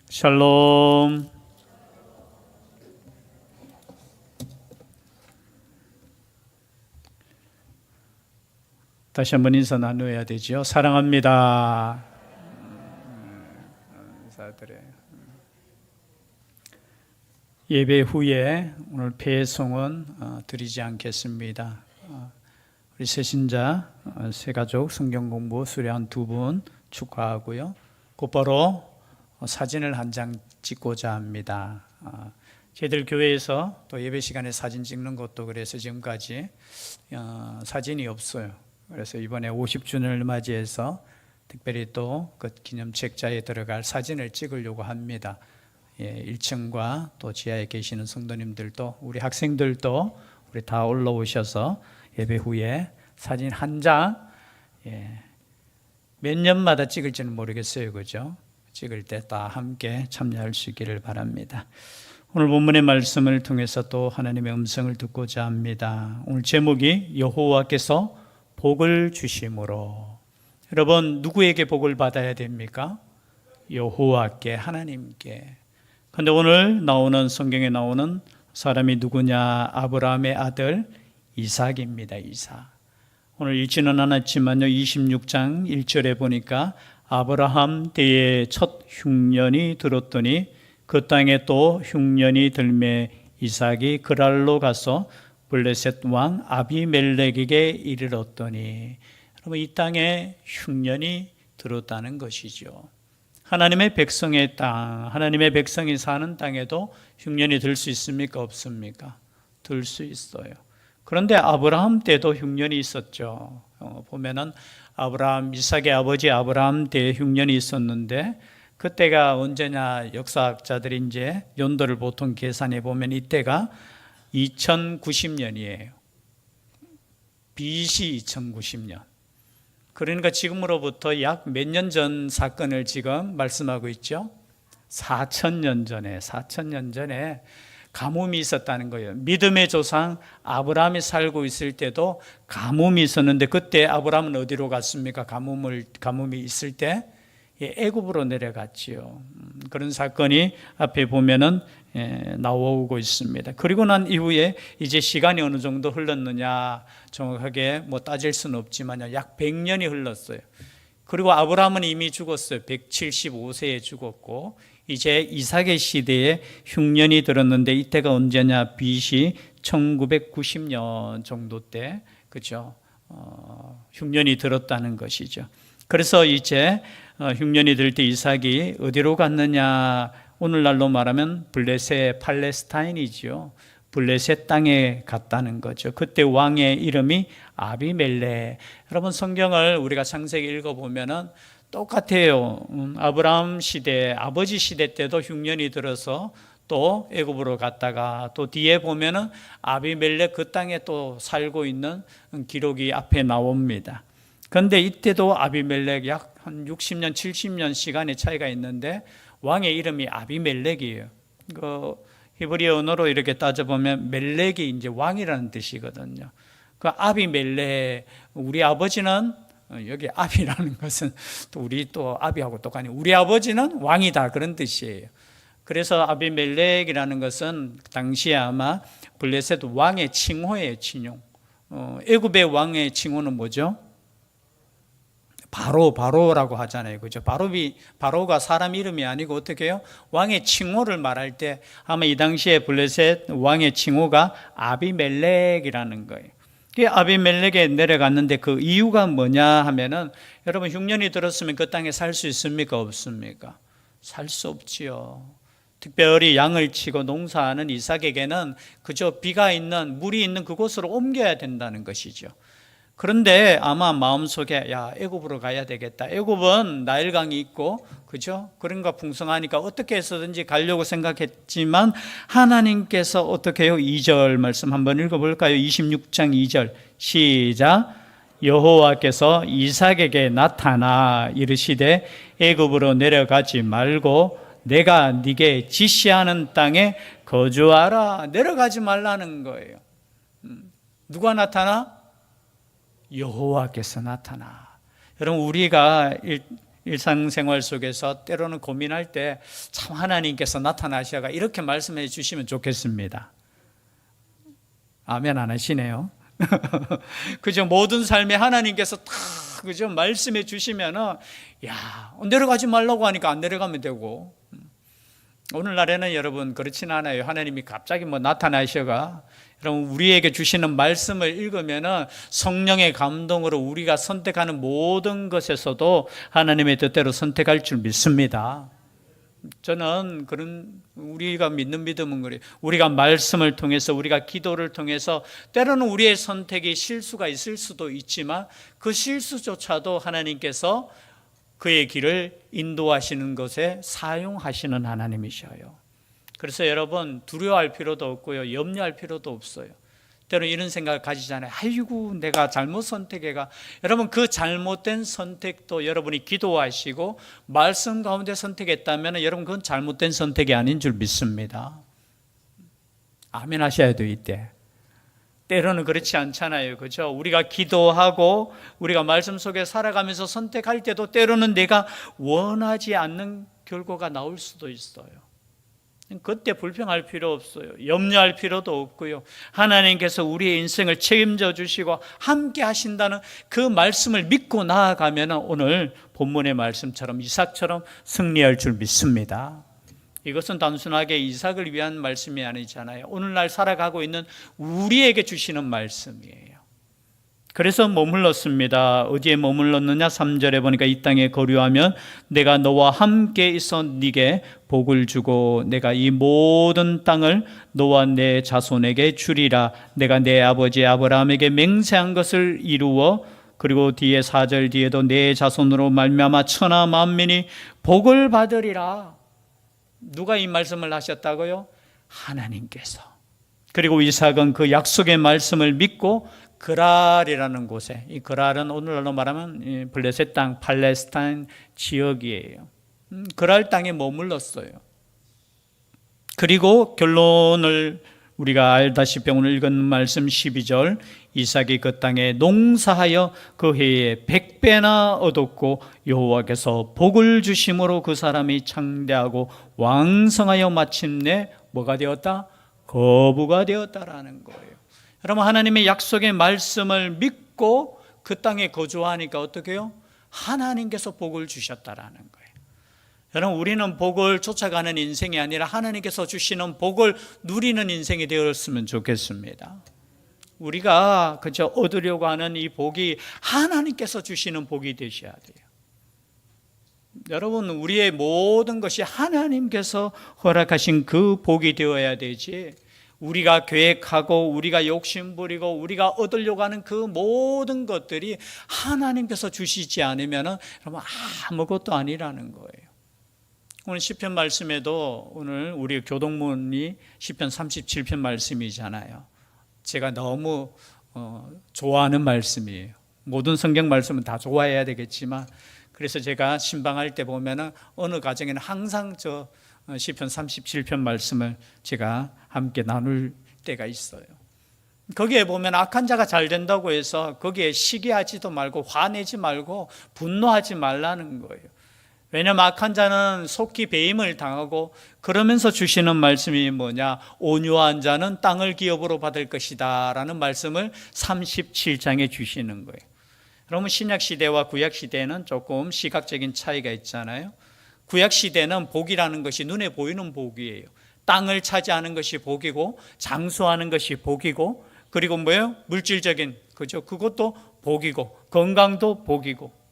샬롬. 다시 한번 인사 나누어야 되죠. 사랑합니다. 인사드려요. 예배 후에 오늘 배송은 드리지 않겠습니다. 우리 새신자 새가족 성경 공부 수료한 두 분 축하하고요. 곧바로 사진을 한 장 찍고자 합니다. 저희들 교회에서 또 예배 시간에 사진 찍는 것도 그래서 지금까지 사진이 없어요. 그래서 이번에 50주년을 맞이해서 특별히 또 그 기념책자에 들어갈 사진을 찍으려고 합니다. 1층과 또 지하에 계시는 성도님들도 우리 학생들도 우리 다 올라오셔서 예배 후에 사진 한 장, 몇 년마다 찍을지는 모르겠어요, 그죠? 찍을 때 다 함께 참여할 수 있기를 바랍니다. 오늘 본문의 말씀을 통해서 또 하나님의 음성을 듣고자 합니다. 오늘 제목이 여호와께서 복을 주심으로. 여러분, 누구에게 복을 받아야 됩니까? 여호와께, 하나님께. 그런데 오늘 나오는 성경에 나오는 사람이 누구냐? 아브라함의 아들 이삭입니다. 이삭. 오늘 읽지는 않았지만요, 26장 1절에 보니까 아브라함 때에 첫 흉년이 들었더니 그 땅에 또 흉년이 들매 이삭이 그랄로 가서 블레셋 왕 아비멜렉에게 이르렀더니, 여러분, 이 땅에 흉년이 들었다는 것이죠. 하나님의 백성의 땅, 하나님의 백성이 사는 땅에도 흉년이 들 수 있습니까? 없습니까? 들 수 있어요. 그런데 아브라함 때도 흉년이 있었죠. 보면은 아브라함, 이삭의 아버지 아브라함 때에 흉년이 있었는데, 그때가 언제냐? 역사학자들이 이제 연도를 보통 계산해 보면 이때가 2090년이에요. BC 2090년. 그러니까 지금으로부터 약 몇 년 전 사건을 지금 말씀하고 있죠? 4,000년 전에 가뭄이 있었다는 거예요. 믿음의 조상 아브라함이 살고 있을 때도 가뭄이 있었는데, 그때 아브라함은 어디로 갔습니까? 가뭄이 있을 때 애굽으로 내려갔지요. 그런 사건이 앞에 보면은 나오고 있습니다. 그리고 난 이후에 이제 시간이 어느 정도 흘렀느냐 정확하게 따질 수는 없지만 약 100년이 흘렀어요. 그리고 아브라함은 이미 죽었어요. 175세에 죽었고, 이제 이삭의 시대에 흉년이 들었는데, 이때가 언제냐? BC 1990년 정도 때, 그죠? 흉년이 들었다는 것이죠. 그래서 이제 흉년이 들 때 이삭이 어디로 갔느냐? 오늘날로 말하면 블레셋, 팔레스타인이죠. 블레셋 땅에 갔다는 거죠. 그때 왕의 이름이 아비멜렉. 여러분, 성경을 우리가 창세기 읽어보면은 똑같아요. 아브라함 시대, 아버지 시대 때도 흉년이 들어서 또 애굽으로 갔다가, 또 뒤에 보면은 아비멜렉 그 땅에 또 살고 있는 기록이 앞에 나옵니다. 그런데 이때도 아비멜렉 약 한 60년, 70년 시간의 차이가 있는데, 왕의 이름이 아비멜렉이에요. 그 히브리어 언어로 이렇게 따져보면 멜렉이 이제 왕이라는 뜻이거든요. 그 아비멜렉, 우리 아버지는, 여기 아비라는 것은 또 우리 또 아비하고 똑같이 우리 아버지는 왕이다, 그런 뜻이에요. 그래서 아비멜렉이라는 것은 당시에 아마 블레셋 왕의 칭호예요, 칭호. 애굽의 왕의 칭호는 뭐죠? 바로라고 하잖아요. 그죠? 바로가 사람 이름이 아니고 어떻게 해요? 왕의 칭호를 말할 때 아마 이 당시에 블레셋 왕의 칭호가 아비멜렉이라는 거예요. 그 아비멜렉에 내려갔는데 그 이유가 뭐냐 하면은, 여러분, 흉년이 들었으면 그 땅에 살 수 있습니까? 없습니까? 살 수 없지요. 특별히 양을 치고 농사하는 이삭에게는 그저 비가 있는, 물이 있는 그곳으로 옮겨야 된다는 것이죠. 그런데 아마 마음속에 애굽으로 가야 되겠다. 애굽은 나일강이 있고, 그죠? 그런가 풍성하니까 어떻게 해서든지 가려고 생각했지만, 하나님께서 어떻게 해요? 2절 말씀 한번 읽어볼까요? 26장 2절 시작. 여호와께서 이삭에게 나타나 이르시되 애굽으로 내려가지 말고 내가 네게 지시하는 땅에 거주하라. 내려가지 말라는 거예요. 누가 나타나? 여호와께서 나타나. 여러분, 우리가 일상생활 속에서 때로는 고민할 때 참 하나님께서 나타나셔가 이렇게 말씀해 주시면 좋겠습니다. 아멘 안 하시네요. 그죠? 모든 삶에 하나님께서 다 그죠? 말씀해 주시면은 야, 내려가지 말라고 하니까 안 내려가면 되고, 오늘날에는 여러분 그렇진 않아요. 하나님이 갑자기 나타나셔가 여러분 우리에게 주시는 말씀을 읽으면은 성령의 감동으로 우리가 선택하는 모든 것에서도 하나님의 뜻대로 선택할 줄 믿습니다. 저는 그런 우리가 믿는 믿음은 그래요. 우리가 말씀을 통해서 우리가 기도를 통해서 때로는 우리의 선택이 실수가 있을 수도 있지만 그 실수조차도 하나님께서 그의 길을 인도하시는 것에 사용하시는 하나님이셔요. 그래서 여러분 두려워할 필요도 없고요, 염려할 필요도 없어요. 때로 이런 생각을 가지잖아요. 아이고 내가 잘못 선택해가. 여러분 그 잘못된 선택도 여러분이 기도하시고 말씀 가운데 선택했다면 여러분 그건 잘못된 선택이 아닌 줄 믿습니다. 아멘 하셔야 돼요. 이때 때로는 그렇지 않잖아요. 그렇죠? 우리가 기도하고 우리가 말씀 속에 살아가면서 선택할 때도 때로는 내가 원하지 않는 결과가 나올 수도 있어요. 그때 불평할 필요 없어요. 염려할 필요도 없고요. 하나님께서 우리의 인생을 책임져 주시고 함께 하신다는 그 말씀을 믿고 나아가면 오늘 본문의 말씀처럼 이삭처럼 승리할 줄 믿습니다. 이것은 단순하게 이삭을 위한 말씀이 아니잖아요. 오늘날 살아가고 있는 우리에게 주시는 말씀이에요. 그래서 머물렀습니다. 어디에 머물렀느냐? 3절에 보니까 이 땅에 거류하면 내가 너와 함께 있어 네게 복을 주고 내가 이 모든 땅을 너와 내 자손에게 주리라. 내가 내 아버지 아브라함에게 맹세한 것을 이루어 그리고 뒤에 4절 뒤에도 내 자손으로 말미암아 천하 만민이 복을 받으리라. 누가 이 말씀을 하셨다고요? 하나님께서. 그리고 이삭은 그 약속의 말씀을 믿고 그랄이라는 곳에, 이 그랄은 오늘날로 말하면 블레셋 땅, 팔레스타인 지역이에요. 그랄 땅에 머물렀어요. 그리고 결론을 우리가 알다시피 오늘 읽은 말씀 12절, 이삭이 그 땅에 농사하여 그 해에 100배나 얻었고 여호와께서 복을 주심으로 그 사람이 창대하고 왕성하여 마침내 뭐가 되었다? 거부가 되었다라는 거예요. 여러분 하나님의 약속의 말씀을 믿고 그 땅에 거주하니까 어떻게 해요? 하나님께서 복을 주셨다라는 거예요. 여러분 우리는 복을 쫓아가는 인생이 아니라 하나님께서 주시는 복을 누리는 인생이 되었으면 좋겠습니다. 우리가 그저 얻으려고 하는 이 복이 하나님께서 주시는 복이 되셔야 돼요. 여러분 우리의 모든 것이 하나님께서 허락하신 그 복이 되어야 되지, 우리가 계획하고 우리가 욕심부리고 우리가 얻으려고 하는 그 모든 것들이 하나님께서 주시지 않으면 여러분 아무것도 아니라는 거예요. 오늘 시편 말씀에도 오늘 우리 교동문이 시편 37편 말씀이잖아요. 제가 너무 좋아하는 말씀이에요. 모든 성경 말씀은 다 좋아해야 되겠지만 그래서 제가 신방할 때 보면은 어느 가정에는 항상 저 시편 37편 말씀을 제가 함께 나눌 때가 있어요. 거기에 보면 악한 자가 잘 된다고 해서 거기에 시기하지도 말고 화내지 말고 분노하지 말라는 거예요. 왜냐하면 악한 자는 속히 배임을 당하고 그러면서 주시는 말씀이 뭐냐? 온유한 자는 땅을 기업으로 받을 것이다 라는 말씀을 37장에 주시는 거예요. 그러면 신약시대와 구약시대에는 조금 시각적인 차이가 있잖아요. 구약시대는 복이라는 것이 눈에 보이는 복이에요. 땅을 차지하는 것이 복이고 장수하는 것이 복이고 그리고 뭐예요? 물질적인 그죠? 그것도 복이고 건강도 복이고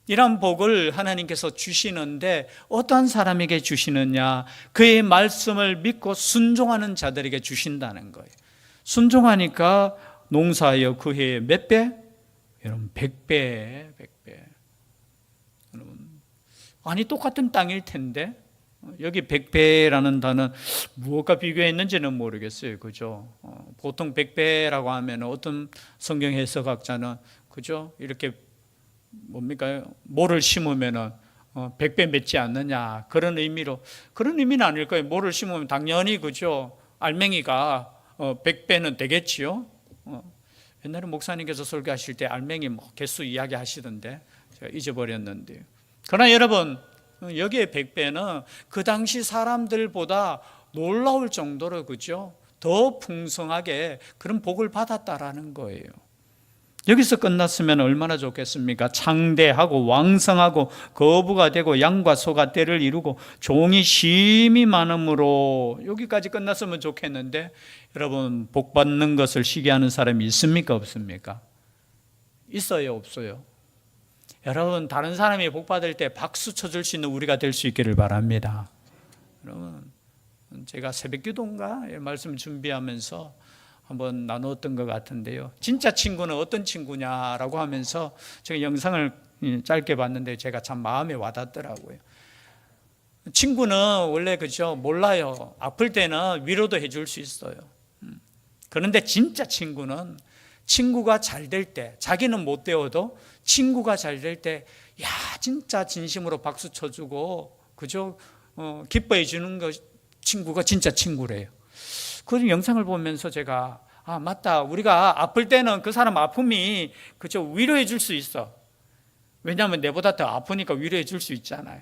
이런 복을 하나님께서 주시는데 어떠한 사람에게 주시느냐? 그의 말씀을 믿고 순종하는 자들에게 주신다는 거예요. 순종하니까 농사하여 그 해에 몇 배? 여러분 100배. 여러분 아니 똑같은 땅일 텐데 여기 100배라는 단어 무엇과 비교했는지는 모르겠어요. 그죠? 보통 100배라고 하면 어떤 성경 해석학자는 그죠? 이렇게 뭡니까? 모를 심으면은 100배 맺지 않느냐 그런 의미로, 그런 의미는 아닐 거예요. 모를 심으면 당연히 그죠? 알맹이가 100배는 되겠지요. 옛날에 목사님께서 설교하실 때 알맹이 개수 이야기 하시던데 제가 잊어버렸는데요. 그러나 여러분, 여기에 100배는 그 당시 사람들보다 놀라울 정도로, 그죠? 더 풍성하게 그런 복을 받았다라는 거예요. 여기서 끝났으면 얼마나 좋겠습니까? 창대하고 왕성하고 거부가 되고 양과 소가 떼를 이루고 종이 심이 많음으로, 여기까지 끝났으면 좋겠는데, 여러분, 복 받는 것을 시기하는 사람이 있습니까? 없습니까? 있어요? 없어요? 여러분, 다른 사람이 복 받을 때 박수 쳐줄 수 있는 우리가 될 수 있기를 바랍니다. 여러분, 제가 새벽기도인가 말씀 준비하면서 한번 나누었던 것 같은데요. 진짜 친구는 어떤 친구냐라고 하면서 제가 영상을 짧게 봤는데 제가 참 마음에 와닿더라고요. 친구는 원래, 그죠? 몰라요. 아플 때는 위로도 해줄 수 있어요. 그런데 진짜 친구는 친구가 잘 될 때, 자기는 못 되어도 친구가 잘 될 때, 야, 진짜 진심으로 박수 쳐주고, 그죠? 기뻐해 주는 거, 친구가 진짜 친구래요. 그 영상을 보면서 제가, 아, 맞다. 우리가 아플 때는 그 사람 아픔이, 그죠? 위로해 줄 수 있어. 왜냐하면 내보다 더 아프니까 위로해 줄 수 있잖아요.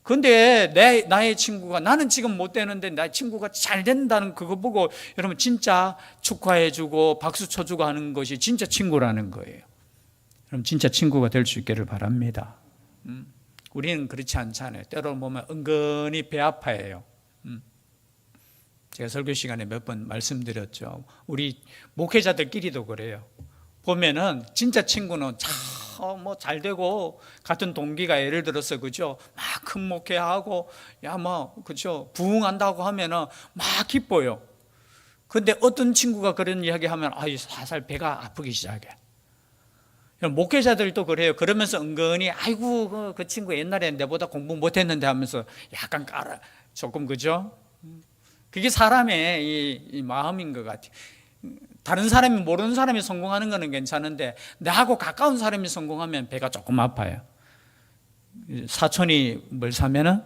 근데 나의 친구가, 나는 지금 못 되는데 나의 친구가 잘 된다는 그거 보고 여러분 진짜 축하해주고 박수 쳐주고 하는 것이 진짜 친구라는 거예요. 그럼 진짜 친구가 될 수 있기를 바랍니다. 우리는 그렇지 않잖아요. 때로 보면 은근히 배 아파해요. 제가 설교 시간에 몇 번 말씀드렸죠. 우리 목회자들끼리도 그래요. 보면은 진짜 친구는 잘 되고, 같은 동기가 예를 들어서, 그죠? 막 큰 목회하고, 그죠? 부흥한다고 하면은 막 기뻐요. 근데 어떤 친구가 그런 이야기 하면, 살살 배가 아프기 시작해. 목회자들도 그래요. 그러면서 은근히, 아이고, 그 친구 옛날에 내보다 공부 못했는데 하면서 약간 조금, 그죠? 그게 사람의 이 마음인 것 같아요. 다른 사람이, 모르는 사람이 성공하는 거는 괜찮은데 나하고 가까운 사람이 성공하면 배가 조금 아파요. 사촌이 뭘 사면은,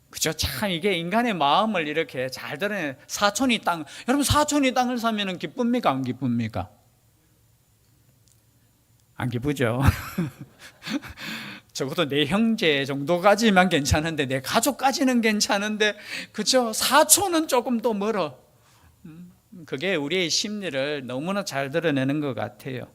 그죠? 참 이게 인간의 마음을 이렇게 잘 드러내. 여러분, 사촌이 땅을 사면은 기쁩니까? 안 기쁩니까? 안 기쁘죠? 적어도 내 형제 정도까지만 괜찮은데, 내 가족까지는 괜찮은데, 그죠? 사촌은 조금 더 멀어. 그게 우리의 심리를 너무나 잘 드러내는 것 같아요.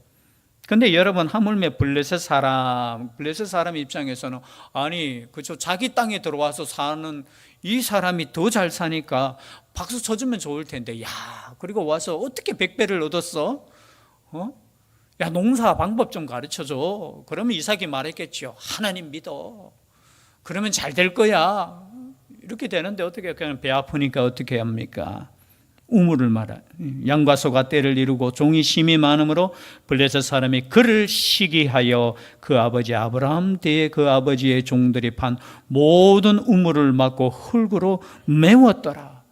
근데 여러분, 하물며 블레셋 사람 입장에서는, 아니, 그죠? 자기 땅에 들어와서 사는 이 사람이 더 잘 사니까 박수 쳐주면 좋을 텐데, 야, 그리고 와서 어떻게 100배를 얻었어? 야, 농사 방법 좀 가르쳐줘. 그러면 이삭이 말했겠죠. 하나님 믿어. 그러면 잘 될 거야. 이렇게 되는데 어떻게, 그냥 배 아프니까 어떻게 합니까? 우물을 말하. 양과 소가 떼를 이루고 종이 심이 많으므로 블레셋 사람이 그를 시기하여 그 아버지 아브라함 때에 그 아버지의 종들이 판 모든 우물을 막고 흙으로 메웠더라.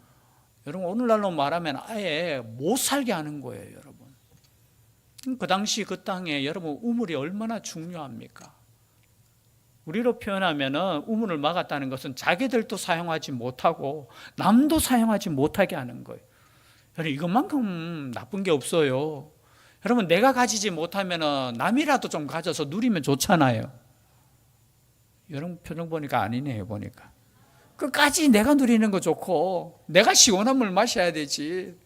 여러분, 오늘날로 말하면 아예 못 살게 하는 거예요, 여러분. 그 당시 그 땅에 여러분, 우물이 얼마나 중요합니까? 우리로 표현하면 우물을 막았다는 것은 자기들도 사용하지 못하고 남도 사용하지 못하게 하는 거예요. 여러분, 이것만큼 나쁜 게 없어요. 여러분, 내가 가지지 못하면 남이라도 좀 가져서 누리면 좋잖아요. 여러분 표정 보니까 아니네요. 보니까 끝까지 내가 누리는 거 좋고 내가 시원한 물 마셔야 되지.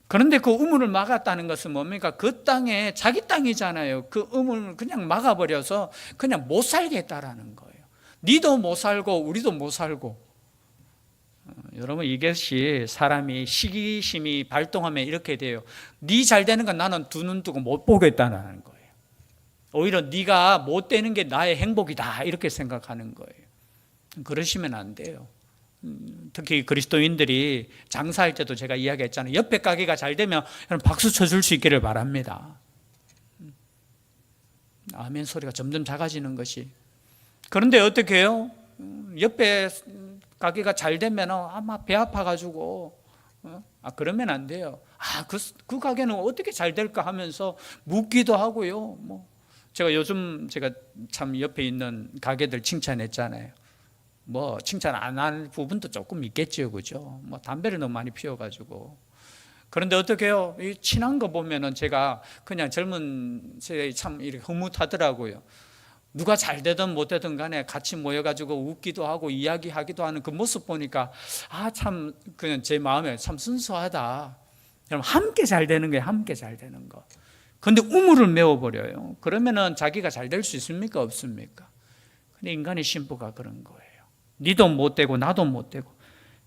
그런데 그 우물을 막았다는 것은 뭡니까? 그 땅에, 자기 땅이잖아요. 그 우물을 그냥 막아버려서 그냥 못 살게 했다라는 거예요. 니도 못 살고 우리도 못 살고. 여러분, 이것이 사람이 시기심이 발동하면 이렇게 돼요. 네 잘 되는 건 나는 두 눈 뜨고 못 보겠다는 거예요. 오히려 네가 못 되는 게 나의 행복이다, 이렇게 생각하는 거예요. 그러시면 안 돼요. 특히 그리스도인들이 장사할 때도 제가 이야기했잖아요. 옆에 가게가 잘 되면 여러분 박수 쳐줄 수 있기를 바랍니다. 아멘 소리가 점점 작아지는 것이. 그런데 어떻게 해요? 옆에 가게가 잘 되면 아마 배 아파가지고 그러면 안 돼요. 그 가게는 어떻게 잘 될까 하면서 묻기도 하고요. 제가 요즘 참 옆에 있는 가게들 칭찬했잖아요. 칭찬 안 할 부분도 조금 있겠죠, 그죠? 담배를 너무 많이 피워가지고. 그런데 어떻게 해요? 이 친한 거 보면은 제가 그냥 젊은 세대에 참 이렇게 흐뭇하더라고요. 누가 잘 되든 못 되든 간에 같이 모여가지고 웃기도 하고 이야기하기도 하는 그 모습 보니까 참 그냥 제 마음에 참 순수하다. 여러분 함께 잘 되는 거예요. 함께 잘 되는 거. 그런데 우물을 메워버려요. 그러면은 자기가 잘 될 수 있습니까? 없습니까? 근데 인간의 심보가 그런 거예요. 니도 못 되고 나도 못 되고.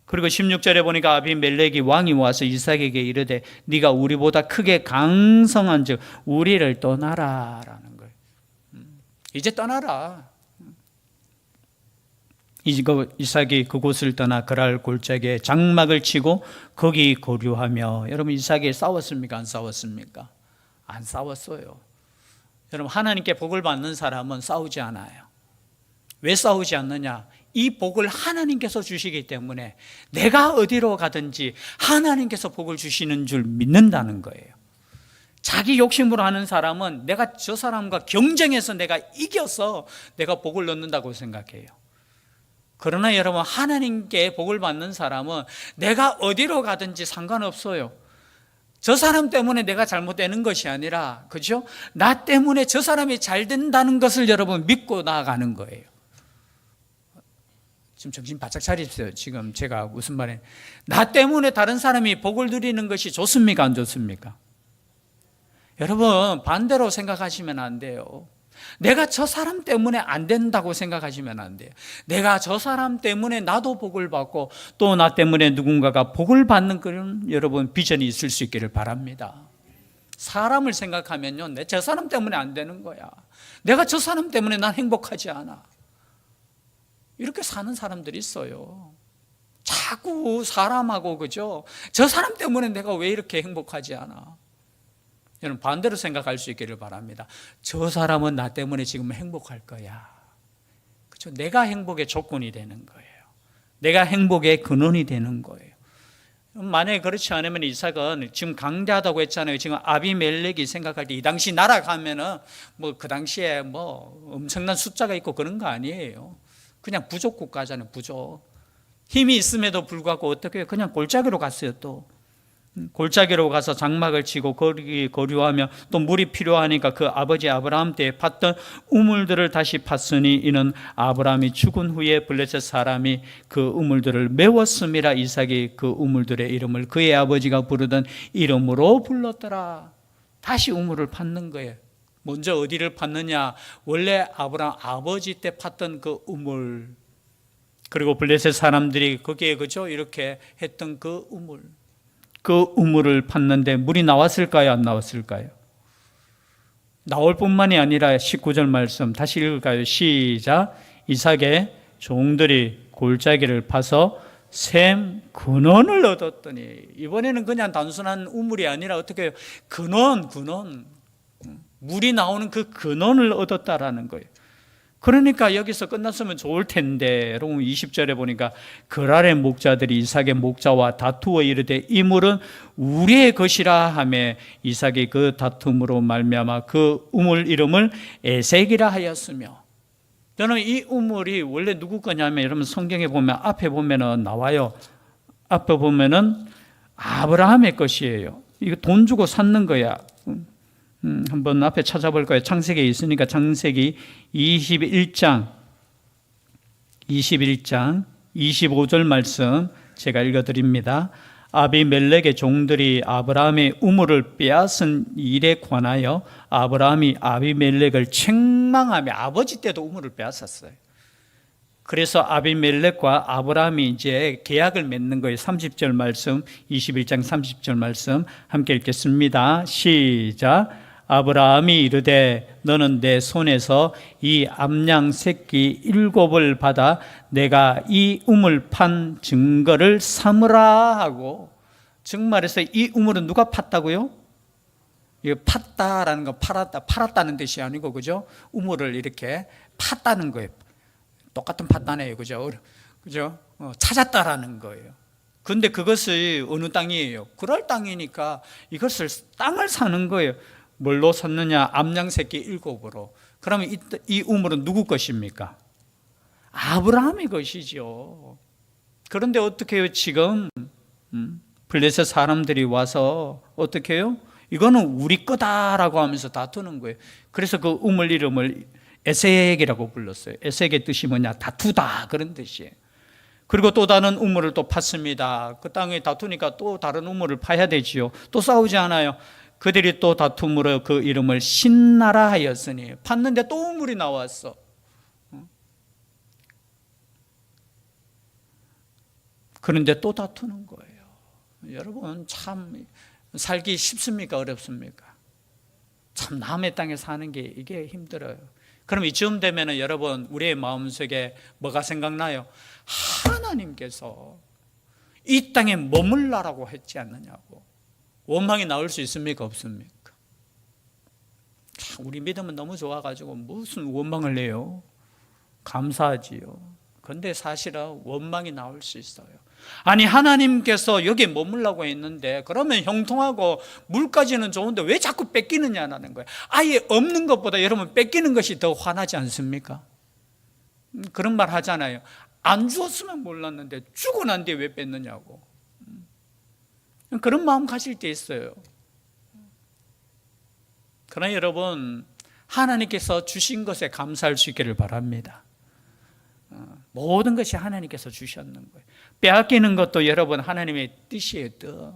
그리고 16절에 보니까 아비멜렉이 왕이 와서 이삭에게 이르되 네가 우리보다 크게 강성한 즉 우리를 떠나라라는 거예요. 이제 떠나라. 이삭이 그곳을 떠나 그랄 골짜기에 장막을 치고 거기 거류하며. 여러분 이삭이 싸웠습니까? 안 싸웠습니까? 안 싸웠어요. 여러분 하나님께 복을 받는 사람은 싸우지 않아요. 왜 싸우지 않느냐? 이 복을 하나님께서 주시기 때문에 내가 어디로 가든지 하나님께서 복을 주시는 줄 믿는다는 거예요. 자기 욕심으로 하는 사람은 내가 저 사람과 경쟁해서 내가 이겨서 내가 복을 얻는다고 생각해요. 그러나 여러분 하나님께 복을 받는 사람은 내가 어디로 가든지 상관없어요. 저 사람 때문에 내가 잘못되는 것이 아니라, 그죠? 나 때문에 저 사람이 잘 된다는 것을 여러분 믿고 나아가는 거예요. 지금 정신 바짝 차리세요. 지금 제가 무슨 말이에요? 나 때문에 다른 사람이 복을 누리는 것이 좋습니까? 안 좋습니까? 여러분 반대로 생각하시면 안 돼요. 내가 저 사람 때문에 안 된다고 생각하시면 안 돼요. 내가 저 사람 때문에 나도 복을 받고 또 나 때문에 누군가가 복을 받는 그런 여러분 비전이 있을 수 있기를 바랍니다. 사람을 생각하면요, 내 저 사람 때문에 안 되는 거야. 내가 저 사람 때문에 난 행복하지 않아. 이렇게 사는 사람들이 있어요. 자꾸 사람하고, 그죠? 저 사람 때문에 내가 왜 이렇게 행복하지 않아? 여러분 반대로 생각할 수 있기를 바랍니다. 저 사람은 나 때문에 지금 행복할 거야. 그렇죠? 내가 행복의 조건이 되는 거예요. 내가 행복의 근원이 되는 거예요. 만약에 그렇지 않으면 이삭은 지금 강대하다고 했잖아요. 지금 아비멜렉이 생각할 때 이 당시 날아가면은 뭐 그 당시에 뭐 엄청난 숫자가 있고 그런 거 아니에요. 그냥 부족 국가잖아요. 부족. 힘이 있음에도 불구하고 어떻게 그냥 골짜기로 갔어요. 또 골짜기로 가서 장막을 치고 거기 거류하며 또 물이 필요하니까 그 아버지 아브라함 때에 팠던 우물들을 다시 팠으니 이는 아브라함이 죽은 후에 블레셋 사람이 그 우물들을 메웠음이라. 이삭이 그 우물들의 이름을 그의 아버지가 부르던 이름으로 불렀더라. 다시 우물을 팠는 거예요. 먼저 어디를 팠느냐? 원래 아브라함 아버지 때 팠던 그 우물, 그리고 블레셋 사람들이 거기에 그죠 이렇게 했던 그 우물, 그 우물을 팠는데 물이 나왔을까요? 안 나왔을까요? 나올 뿐만이 아니라 19절 말씀 다시 읽을까요? 시작. 이삭의 종들이 골짜기를 파서 샘 근원을 얻었더니. 이번에는 그냥 단순한 우물이 아니라 어떻게 해요? 근원 물이 나오는 그 근원을 얻었다라는 거예요. 그러니까 여기서 끝났으면 좋을 텐데 여러분 20절에 보니까 그랄의 목자들이 이삭의 목자와 다투어 이르되 이 물은 우리의 것이라 하며 이삭이 그 다툼으로 말미암아 그 우물 이름을 에색이라 하였으며. 여러분 이 우물이 원래 누구 거냐면 여러분 성경에 보면 앞에 보면은 나와요. 앞에 보면은 아브라함의 것이에요. 이거 돈 주고 샀는 거야. 한번 앞에 찾아볼 거예요. 창세기에 있으니까 창세기 21장 25절 말씀 제가 읽어드립니다. 아비멜렉의 종들이 아브라함의 우물을 빼앗은 일에 관하여 아브라함이 아비멜렉을 책망하며, 아버지 때도 우물을 빼앗았어요. 그래서 아비멜렉과 아브라함이 이제 계약을 맺는 거예요. 30절 말씀, 21장 30절 말씀 함께 읽겠습니다. 시작. 아브라함이 이르되 너는 내 손에서 이 암양 새끼 7을 받아 내가 이 우물 판 증거를 삼으라 하고. 즉 말해서 이 우물은 누가 팠다고요? 이거 팠다라는 건 팔았다는 뜻이 아니고, 그죠? 우물을 이렇게 팠다는 거예요. 똑같은 팠다네요, 그죠? 찾았다라는 거예요. 그런데 그것이 어느 땅이에요? 그럴 땅이니까 이것을 땅을 사는 거예요. 뭘로 샀느냐? 암양 새끼 7으로. 그러면 이 우물은 누구 것입니까? 아브라함의 것이죠. 그런데 어떻게 해요? 지금 블레셋 사람들이 와서 어떻게 해요? 이거는 우리 거다라고 하면서 다투는 거예요. 그래서 그 우물 이름을 에색이라고 불렀어요. 에색의 뜻이 뭐냐? 다투다, 그런 뜻이에요. 그리고 또 다른 우물을 또 팠습니다. 그 땅에 다투니까 또 다른 우물을 파야 되지요. 또 싸우지 않아요. 그들이 또 다툼으로 그 이름을 신나라 하였으니, 팠는데 또 우물이 나왔어. 그런데 또 다투는 거예요. 여러분, 참 살기 쉽습니까? 어렵습니까? 참 남의 땅에 사는 게 이게 힘들어요. 그럼 이쯤 되면 여러분, 우리의 마음속에 뭐가 생각나요? 하나님께서 이 땅에 머물라라고 했지 않느냐고. 원망이 나올 수 있습니까? 없습니까? 우리 믿음은 너무 좋아가지고 무슨 원망을 해요? 감사하지요. 그런데 사실은 원망이 나올 수 있어요. 아니, 하나님께서 여기에 머물라고 했는데 그러면 형통하고 물까지는 좋은데 왜 자꾸 뺏기느냐는 거예요. 아예 없는 것보다 여러분 뺏기는 것이 더 화나지 않습니까? 그런 말 하잖아요. 안 주었으면 몰랐는데 주고 난 뒤에 왜 뺐느냐고. 그런 마음 가질 때 있어요. 그러나 여러분, 하나님께서 주신 것에 감사할 수 있기를 바랍니다. 모든 것이 하나님께서 주셨는 거예요. 빼앗기는 것도 여러분 하나님의 뜻이에요. 뜻.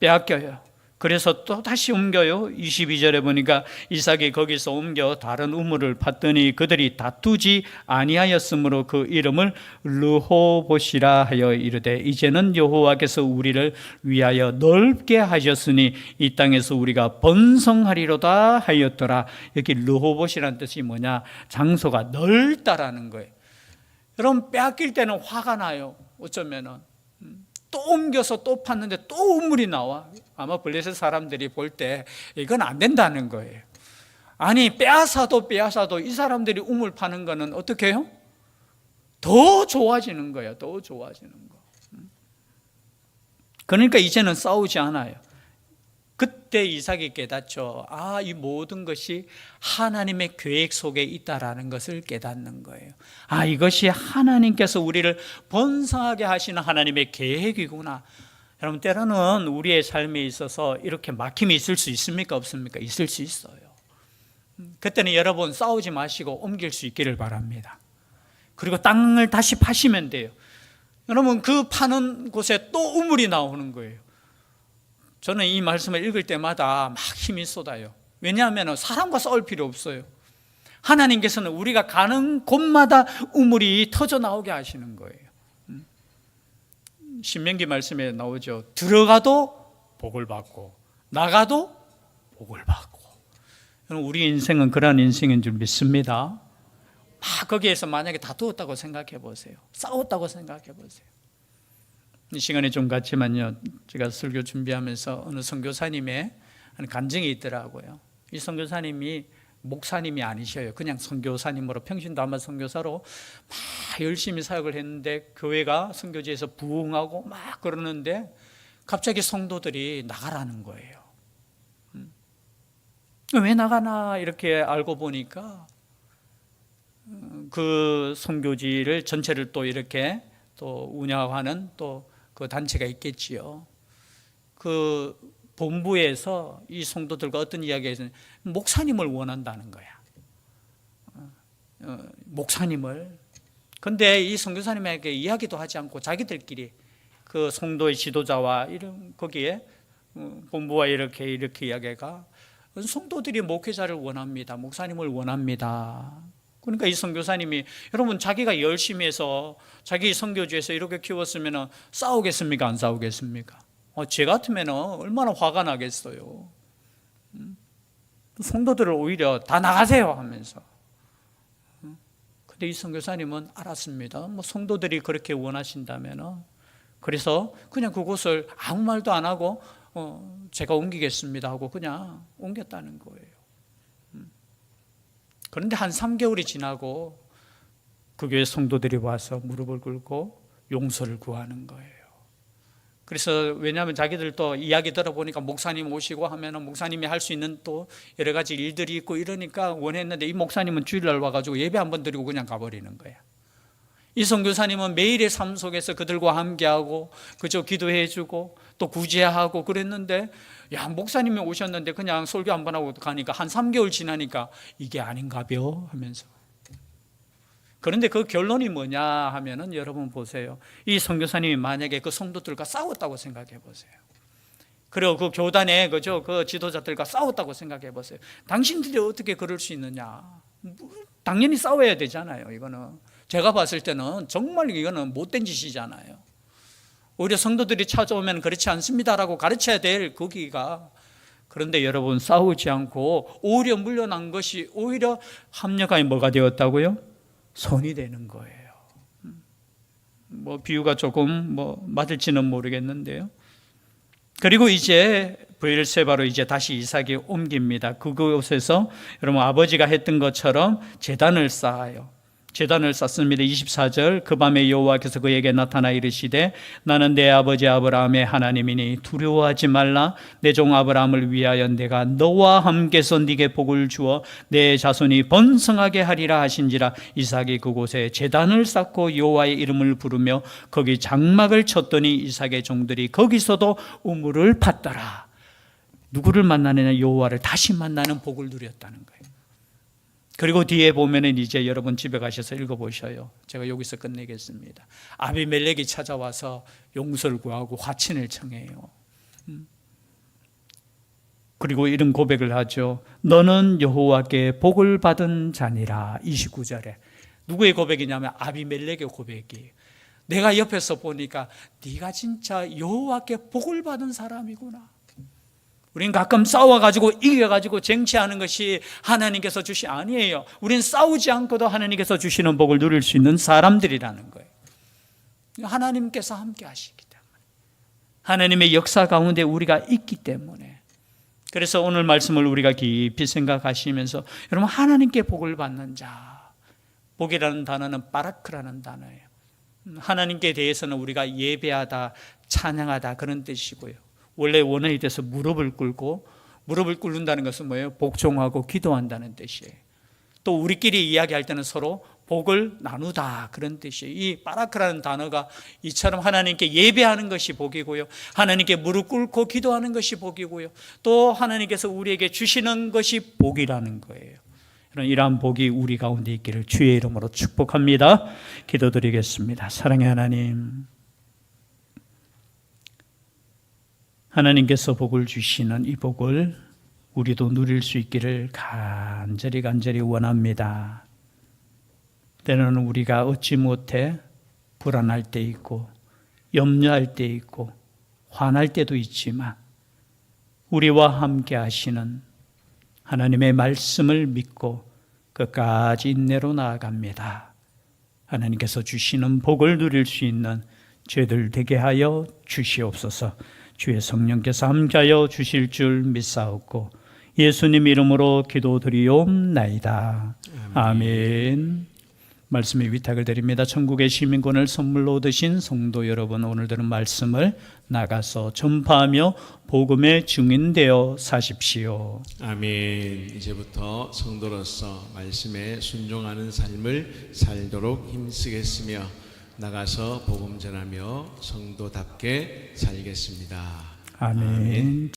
빼앗겨요. 그래서 또 다시 옮겨요. 22절에 보니까 이삭이 거기서 옮겨 다른 우물을 팠더니 그들이 다투지 아니하였으므로 그 이름을 르호봇이라 하여 이르되, 이제는 여호와께서 우리를 위하여 넓게 하셨으니 이 땅에서 우리가 번성하리로다 하였더라. 여기 르호봇이라는 뜻이 뭐냐? 장소가 넓다라는 거예요. 여러분, 빼앗길 때는 화가 나요. 어쩌면은 또 옮겨서 또 팠는데 또 우물이 나와. 아마 블레셋 사람들이 볼 때 이건 안 된다는 거예요. 아니, 빼앗아도 이 사람들이 우물 파는 거는 어떻게 해요? 더 좋아지는 거예요. 더 좋아지는 거. 그러니까 이제는 싸우지 않아요. 그때 이삭이 깨닫죠. 아, 이 모든 것이 하나님의 계획 속에 있다라는 것을 깨닫는 거예요. 아, 이것이 하나님께서 우리를 번성하게 하시는 하나님의 계획이구나. 여러분, 때로는 우리의 삶에 있어서 이렇게 막힘이 있을 수 있습니까? 없습니까? 있을 수 있어요. 그때는 여러분 싸우지 마시고 옮길 수 있기를 바랍니다. 그리고 땅을 다시 파시면 돼요. 여러분, 그 파는 곳에 또 우물이 나오는 거예요. 저는 이 말씀을 읽을 때마다 막 힘이 쏟아요. 왜냐하면 사람과 싸울 필요 없어요. 하나님께서는 우리가 가는 곳마다 우물이 터져 나오게 하시는 거예요. 신명기 말씀에 나오죠. 들어가도 복을 받고 나가도 복을 받고. 우리 인생은 그러한 인생인 줄 믿습니다. 거기에서 만약에 다투었다고 생각해 보세요. 싸웠다고 생각해 보세요. 이 시간이 좀 같지만요, 제가 설교 준비하면서 어느 선교사님의 간증이 있더라고요. 이 선교사님이 목사님이 아니셔요. 그냥 선교사님으로 평신도한마 선교사로 막 열심히 사역을 했는데 교회가 선교지에서 부흥하고 막 그러는데 갑자기 성도들이 나가라는 거예요. 왜 나가나 이렇게 알고 보니까 그 선교지를 전체를 또 이렇게 또 운영하는 또 그 단체가 있겠지요. 그 본부에서 이 성도들과 어떤 이야기가 있었는데 목사님을 원한다는 거야. 목사님을. 근데 이 선교사님에게 이야기도 하지 않고 자기들끼리 그 성도의 지도자와 이런 거기에 본부와 이렇게 이야기가, 성도들이 목회자를 원합니다. 목사님을 원합니다. 그러니까 이 선교사님이, 여러분, 자기가 열심히 해서 자기 선교지에서 이렇게 키웠으면 싸우겠습니까? 안 싸우겠습니까? 제 같으면 얼마나 화가 나겠어요. 성도들을 오히려 다 나가세요 하면서. 근데 이 선교사님은 알았습니다. 성도들이 그렇게 원하신다면, 그래서 그냥 그곳을 아무 말도 안 하고 제가 옮기겠습니다 하고 그냥 옮겼다는 거예요. 그런데 한 3개월이 지나고 그 교회 성도들이 와서 무릎을 꿇고 용서를 구하는 거예요. 그래서 왜냐하면 자기들 또 이야기 들어보니까 목사님 오시고 하면은 목사님이 할 수 있는 또 여러 가지 일들이 있고 이러니까 원했는데 이 목사님은 주일날 와가지고 예배 한번 드리고 그냥 가버리는 거야. 이 선교사님은 매일의 삶 속에서 그들과 함께하고 그저 기도해주고 또 구제하고 그랬는데, 야, 목사님이 오셨는데 그냥 설교 한 번 하고 가니까 한 3개월 지나니까 이게 아닌가벼 하면서. 그런데 그 결론이 뭐냐 하면은, 여러분 보세요. 이 선교사님이 만약에 그 성도들과 싸웠다고 생각해 보세요. 그리고 그 교단의 그 지도자들과 싸웠다고 생각해 보세요. 당신들이 어떻게 그럴 수 있느냐? 당연히 싸워야 되잖아요. 이거는 제가 봤을 때는 정말 이거는 못된 짓이잖아요. 오히려 성도들이 찾아오면 그렇지 않습니다라고 가르쳐야 될 거기가. 그런데 여러분, 싸우지 않고 오히려 물러난 것이 오히려 합력하여 뭐가 되었다고요? 손이 되는 거예요. 비유가 조금 맞을지는 모르겠는데요. 그리고 이제 브엘세바로 이제 다시 이삭이 옮깁니다. 그곳에서 여러분 아버지가 했던 것처럼 제단을 쌓아요. 제단을 쌓습니다. 24절, 그 밤에 여호와께서 그에게 나타나 이르시되 나는 내 아버지 아브라함의 하나님이니 두려워하지 말라. 내 종 아브라함을 위하여 내가 너와 함께서 네게 복을 주어 내 자손이 번성하게 하리라 하신지라. 이삭이 그곳에 제단을 쌓고 여호와의 이름을 부르며 거기 장막을 쳤더니 이삭의 종들이 거기서도 우물을 팠더라. 누구를 만나느냐? 여호와를 다시 만나는 복을 누렸다는 거예요. 그리고 뒤에 보면은 이제 여러분 집에 가셔서 읽어보셔요. 제가 여기서 끝내겠습니다. 아비멜렉이 찾아와서 용서를 구하고 화친을 청해요. 그리고 이런 고백을 하죠. 너는 여호와께 복을 받은 자니라. 29절에 누구의 고백이냐면 아비멜렉의 고백이에요. 내가 옆에서 보니까 네가 진짜 여호와께 복을 받은 사람이구나. 우린 가끔 싸워가지고 이겨가지고 쟁취하는 것이 하나님께서 주시 아니에요. 우린 싸우지 않고도 하나님께서 주시는 복을 누릴 수 있는 사람들이라는 거예요. 하나님께서 함께 하시기 때문에, 하나님의 역사 가운데 우리가 있기 때문에. 그래서 오늘 말씀을 우리가 깊이 생각하시면서 여러분, 하나님께 복을 받는 자, 복이라는 단어는 바라크라는 단어예요. 하나님께 대해서는 우리가 예배하다, 찬양하다 그런 뜻이고요. 원래 원어에 대해서 무릎을 꿇는다는 것은 뭐예요? 복종하고 기도한다는 뜻이에요. 또 우리끼리 이야기할 때는 서로 복을 나누다 그런 뜻이에요. 이 바라크라는 단어가 이처럼 하나님께 예배하는 것이 복이고요, 하나님께 무릎 꿇고 기도하는 것이 복이고요, 또 하나님께서 우리에게 주시는 것이 복이라는 거예요. 이러한 복이 우리 가운데 있기를 주의 이름으로 축복합니다. 기도드리겠습니다. 사랑의 하나님, 하나님께서 복을 주시는 이 복을 우리도 누릴 수 있기를 간절히 원합니다. 때로는 우리가 얻지 못해 불안할 때 있고 염려할 때 있고 화날 때도 있지만 우리와 함께 하시는 하나님의 말씀을 믿고 끝까지 인내로 나아갑니다. 하나님께서 주시는 복을 누릴 수 있는 죄들 되게 하여 주시옵소서. 주의 성령께서 함께하여 주실 줄 믿사옵고 예수님 이름으로 기도드리옵나이다. 아멘. 말씀의 위탁을 드립니다. 천국의 시민권을 선물로 얻으신 성도 여러분, 오늘 들은 말씀을 나가서 전파하며 복음의 증인되어 사십시오. 아멘. 이제부터 성도로서 말씀에 순종하는 삶을 살도록 힘쓰겠으며 나가서 복음 전하며 성도답게 살겠습니다. 아멘.